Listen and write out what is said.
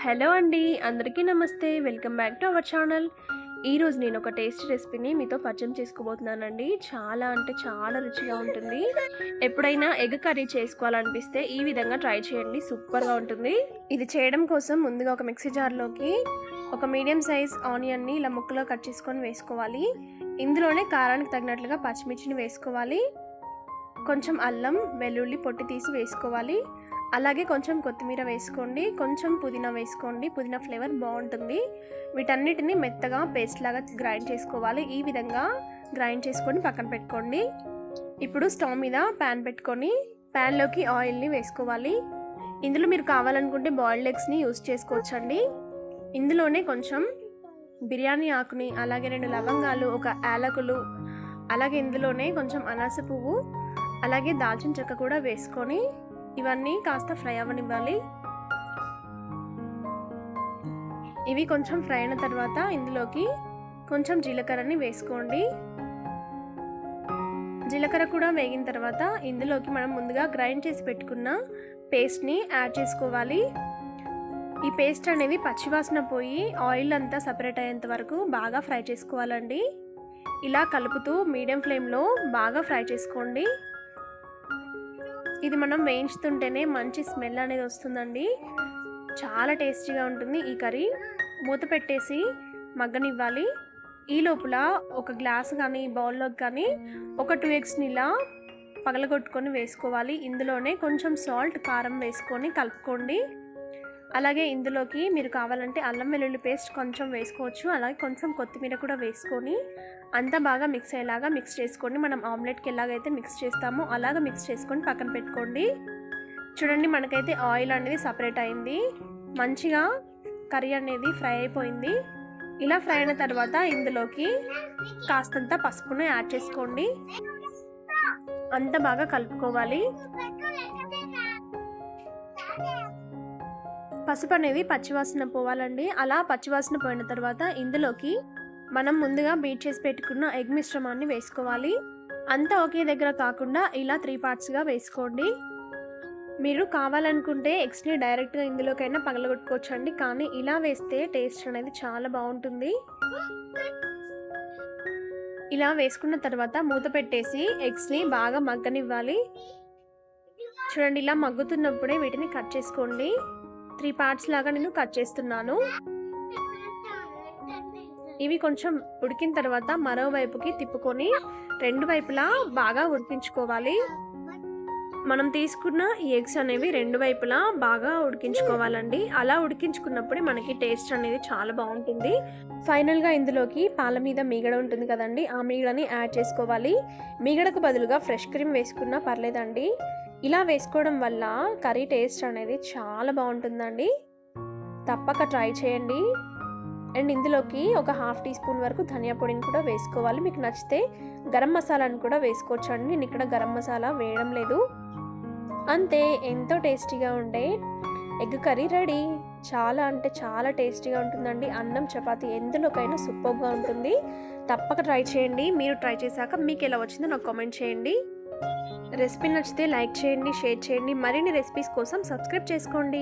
Hello అండి, అందరికీ నమస్తే. Welcome back to our channel. ఈరోజు నేను ఒక టేస్టీ రెసిపీని మీతో పరిచయం చేసుకోబోతున్నానండి. చాలా అంటే చాలా రుచిగా ఉంటుంది. ఎప్పుడైనా ఎగ్ కర్రీ చేసుకోవాలనిపిస్తే ఈ విధంగా ట్రై చేయండి, సూపర్గా ఉంటుంది. ఇది చేయడం కోసం ముందుగా ఒక మిక్సీ జార్లోకి ఒక మీడియం సైజ్ ఆనియన్ని ఇలా ముక్కలో కట్ చేసుకొని వేసుకోవాలి. ఇందులోనే కారానికి తగినట్లుగా పచ్చిమిర్చిని వేసుకోవాలి. కొంచెం అల్లం వెల్లుల్లి పొట్టి తీసి వేసుకోవాలి. అలాగే కొంచెం కొత్తిమీర వేసుకోండి, కొంచెం పుదీనా వేసుకోండి. పుదీనా ఫ్లేవర్ బాగుంటుంది. వీటన్నిటిని మెత్తగా పేస్ట్ లాగా గ్రైండ్ చేసుకోవాలి. ఈ విధంగా గ్రైండ్ చేసుకొని పక్కన పెట్టుకోండి. ఇప్పుడు స్టవ్ మీద ప్యాన్ పెట్టుకొని ప్యాన్లోకి ఆయిల్ని వేసుకోవాలి. ఇందులో మీరు కావాలనుకుంటే బాయిల్డ్ ఎగ్స్ని యూస్ చేసుకోవచ్చండి. ఇందులోనే కొంచెం బిర్యానీ ఆకుని, అలాగే 2 లవంగాలు, ఒక యాలకులు, అలాగే ఇందులోనే కొంచెం అనాస పువ్వు, అలాగే దాల్చిన చెక్క కూడా వేసుకొని ఇవన్నీ కాస్త ఫ్రై అవ్వనివ్వాలి. ఇవి కొంచెం ఫ్రై అయిన తర్వాత ఇందులోకి కొంచెం జీలకర్రని వేసుకోండి. జీలకర్ర కూడా వేగిన తర్వాత ఇందులోకి మనం ముందుగా గ్రైండ్ చేసి పెట్టుకున్న పేస్ట్ని యాడ్ చేసుకోవాలి. ఈ పేస్ట్ అనేది పచ్చివాసన పోయి ఆయిల్ అంతా సపరేట్ అయ్యేంత వరకు బాగా ఫ్రై చేసుకోవాలండి. ఇలా కలుపుతూ మీడియం ఫ్లేమ్లో బాగా ఫ్రై చేసుకోండి. ఇది మనం వేయించుతుంటేనే మంచి స్మెల్ అనేది వస్తుందండి. చాలా టేస్టీగా ఉంటుంది ఈ కర్రీ. మూత పెట్టేసి మగ్గనివ్వాలి. ఈ లోపల ఒక గ్లాస్ కానీ బౌల్లోకి కానీ ఒక 2 ఎగ్స్ని ఇలా పగలగొట్టుకొని వేసుకోవాలి. ఇందులోనే కొంచెం సాల్ట్, కారం వేసుకొని కలుపుకోండి. అలాగే ఇందులోకి మీరు కావాలంటే అల్లం వెల్లుల్లి పేస్ట్ కొంచెం వేసుకోవచ్చు. అలాగే కొంచెం కొత్తిమీర కూడా వేసుకొని అంతా బాగా మిక్స్ అయ్యేలాగా మిక్స్ చేసుకోండి. మనం ఆమ్లెట్కి ఎలాగైతే మిక్స్ చేస్తామో అలాగ మిక్స్ చేసుకొని పక్కన పెట్టుకోండి. చూడండి, మనకైతే ఆయిల్ అనేది సపరేట్ అయింది. మంచిగా కర్రీ అనేది ఫ్రై అయిపోయింది. ఇలా ఫ్రై అయిన తర్వాత ఇందులోకి కాస్తంత పసుపును యాడ్ చేసుకోండి. అంతా బాగా కలుపుకోవాలి. పసుపు అనేది పచ్చివాసన పోవాలండి. అలా పచ్చివాసన పోయిన తర్వాత ఇందులోకి మనం ముందుగా బీట్ చేసి పెట్టుకున్న ఎగ్ మిశ్రమాన్ని వేసుకోవాలి. అంతా ఒకే దగ్గర కాకుండా ఇలా 3 పార్ట్స్గా వేసుకోండి. మీరు కావాలనుకుంటే ఎగ్స్ని డైరెక్ట్గా ఇందులోకైనా పగలగొట్టుకోవచ్చండి, కానీ ఇలా వేస్తే టేస్ట్ అనేది చాలా బాగుంటుంది. ఇలా వేసుకున్న తర్వాత మూత పెట్టేసి ఎగ్స్ని బాగా మగ్గనివ్వాలి. చూడండి, ఇలా మగ్గుతున్నప్పుడే వీటిని కట్ చేసుకోండి. 3 పార్ట్స్ లాగా నేను కట్ చేస్తున్నాను. ఇవి కొంచెం ఉడికిన తర్వాత మరోవైపుకి తిప్పుకొని 2 వైపులా బాగా ఉడికించుకోవాలి. మనం తీసుకున్న ఈ ఎగ్స్ అనేవి 2 వైపులా బాగా ఉడికించుకోవాలండి. అలా ఉడికించుకున్నప్పుడే మనకి టేస్ట్ అనేది చాలా బాగుంటుంది. ఫైనల్గా ఇందులోకి పాల మీద మీగడ ఉంటుంది కదండి, ఆ మీగడని యాడ్ చేసుకోవాలి. మీగడకు బదులుగా ఫ్రెష్ క్రీమ్ వేసుకున్నా పర్లేదండి. ఇలా వేసుకోవడం వల్ల కర్రీ టేస్ట్ అనేది చాలా బాగుంటుందండి. తప్పక ట్రై చేయండి. అండ్ ఇందులోకి ఒక 1/2 టీ స్పూన్ వరకు ధనియా పొడిని కూడా వేసుకోవాలి. మీకు నచ్చితే గరం మసాలాను కూడా వేసుకోవచ్చు అండి. నేను ఇక్కడ గరం మసాలా వేయడం లేదు. అంతే, ఎంతో టేస్టీగా ఉండే ఎగ్ కర్రీ రెడీ. చాలా అంటే చాలా టేస్టీగా ఉంటుందండి. అన్నం, చపాతీ ఎందులోకైనా సూపర్గా ఉంటుంది. తప్పక ట్రై చేయండి. మీరు ట్రై చేశాక మీకు ఎలా వచ్చిందో నాకు కామెంట్ చేయండి. రెసిపీ నచ్చితే లైక్ చేయండి, షేర్ చేయండి. మరిన్ని రెసిపీస్ కోసం సబ్స్క్రైబ్ చేసుకోండి.